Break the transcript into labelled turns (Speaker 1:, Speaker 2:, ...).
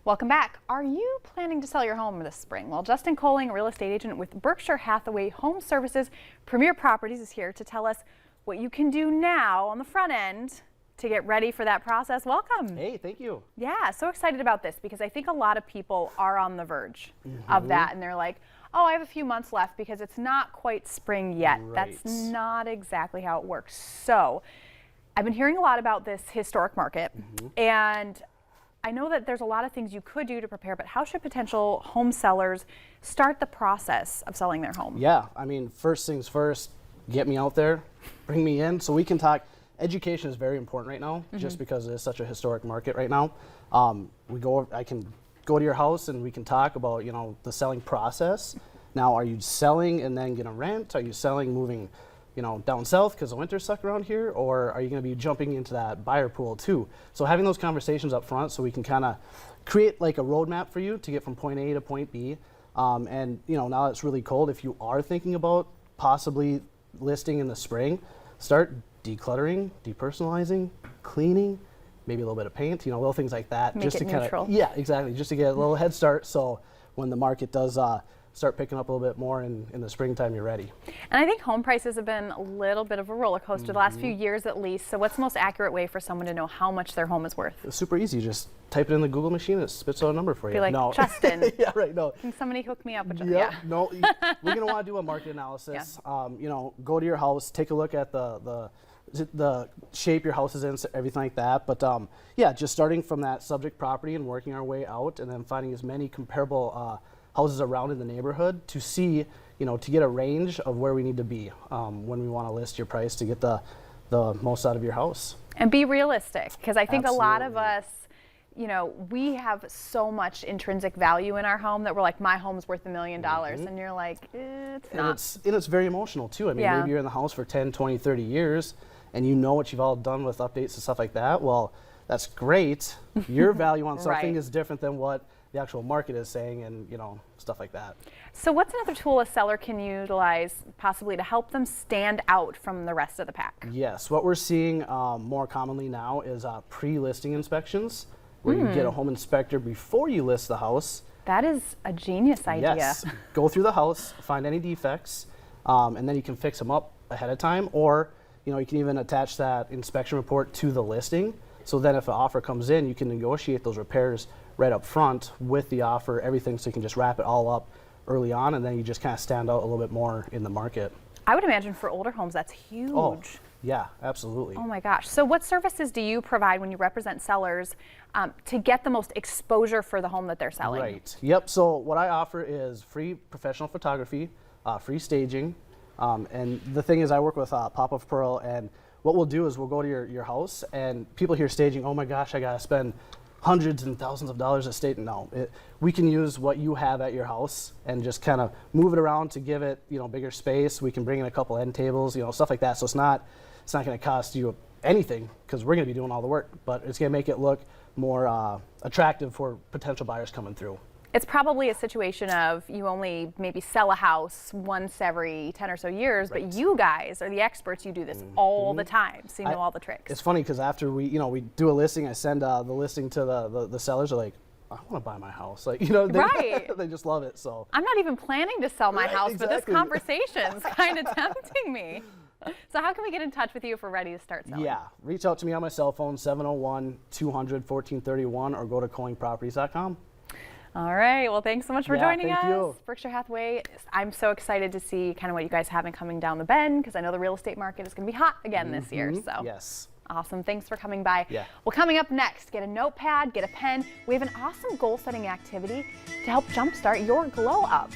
Speaker 1: Welcome back. Are you planning to sell your home this spring? Well, Justin Kohling, a real estate agent with Berkshire Hathaway Home Services Premier Properties, is here to tell us what you can do now on the front end to get ready for that process. Welcome.
Speaker 2: Hey, thank you.
Speaker 1: Yeah, so excited about this because I think a lot of people are on the verge of that, and they're like, oh, I have a few months left because it's not quite spring yet.
Speaker 2: Right.
Speaker 1: That's not exactly how it works. So I've been hearing a lot about this historic market, and I know that there's a lot of things you could do to prepare, but how should potential home sellers start the process of selling their home?
Speaker 2: Yeah, I mean, first things first, get me out there, bring me in so we can talk. Education is very important right now, just because it is such a historic market right now. I can go to your house and we can talk about, the selling process. Now, are you selling and then gonna rent? Are you selling, moving, down south because the winters suck around here? Or are you gonna be jumping into that buyer pool too? So having those conversations up front so we can kind of create like a roadmap for you to get from point A to point B. And now it's really cold. If you are thinking about possibly listing in the spring, start decluttering, depersonalizing, cleaning, maybe a little bit of paint, little things like that.
Speaker 1: Make
Speaker 2: just
Speaker 1: it
Speaker 2: to
Speaker 1: neutral.
Speaker 2: Yeah, exactly. Just to get a little head start so when the market does start picking up a little bit more in the springtime, you're ready.
Speaker 1: And I think home prices have been a little bit of a roller coaster the last few years at least. So what's the most accurate way for someone to know how much their home is worth?
Speaker 2: It's super easy. Just type it in the Google machine. It spits out a number for you.
Speaker 1: Be like,
Speaker 2: no.
Speaker 1: Justin.
Speaker 2: Yeah, right. No.
Speaker 1: Can somebody hook me up with Justin?
Speaker 2: Yep. No. We're gonna want to do a market analysis. Go to your house, take a look at the shape your house is in, everything like that. But just starting from that subject property and working our way out, and then finding as many comparable houses around in the neighborhood to see, to get a range of where we need to be when we want to list your price to get the most out of your house.
Speaker 1: And be realistic, because I think a lot of
Speaker 2: Absolutely.
Speaker 1: us, we have so much intrinsic value in our home that we're like, my home's worth $1 million. And you're like, it's not.
Speaker 2: And it's very emotional too. I mean, maybe you're in the house for 10, 20, 30 years and you know what you've all done with updates and stuff like that. Well, that's great. Your value on something
Speaker 1: Right.
Speaker 2: is different than what the actual market is saying, and stuff like that.
Speaker 1: So what's another tool a seller can utilize possibly to help them stand out from the rest of the pack?
Speaker 2: Yes, what we're seeing more commonly now is pre-listing inspections, where you get a home inspector before you list the house.
Speaker 1: That is a genius idea.
Speaker 2: Yes, go through the house, find any defects, and then you can fix them up ahead of time, or you can even attach that inspection report to the listing. So then if an offer comes in, you can negotiate those repairs right up front with the offer, everything, so you can just wrap it all up early on, and then you just kind of stand out a little bit more in the market.
Speaker 1: I would imagine for older homes that's huge.
Speaker 2: Oh, yeah, absolutely.
Speaker 1: Oh my gosh. So what services do you provide when you represent sellers to get the most exposure for the home that they're selling?
Speaker 2: Right. Yep. So what I offer is free professional photography, free staging, and the thing is I work with Pop of Pearl, and what we'll do is we'll go to your house, and people hear staging, oh my gosh, I gotta spend hundreds and thousands of dollars a state. No, we can use what you have at your house and just kind of move it around to give it bigger space. We can bring in a couple end tables, stuff like that. So it's not going to cost you anything because we're going to be doing all the work, but it's going to make it look more attractive for potential buyers coming through.
Speaker 1: It's probably a situation of you only maybe sell a house once every 10 or so years, but you guys are the experts. You do this all the time, so you know all the tricks.
Speaker 2: It's funny because after we do a listing, I send the listing to the sellers. Are like, I want to buy my house. Like, they just love it. So
Speaker 1: I'm not even planning to sell my house, but this
Speaker 2: exactly.
Speaker 1: conversation's kind of tempting me. So how can we get in touch with you if we're ready to start selling?
Speaker 2: Yeah, reach out to me on my cell phone, 701-200-1431, or go to kohlingproperties.com.
Speaker 1: All right. Well, thanks so much for joining us.
Speaker 2: Thank you.
Speaker 1: Berkshire Hathaway. I'm so excited to see kind of what you guys have coming down the bend, because I know the real estate market is going to be hot again this year. So
Speaker 2: yes.
Speaker 1: Awesome. Thanks for coming by.
Speaker 2: Yeah.
Speaker 1: Well, coming up next, get a notepad, get a pen. We have an awesome goal setting activity to help jumpstart your glow up.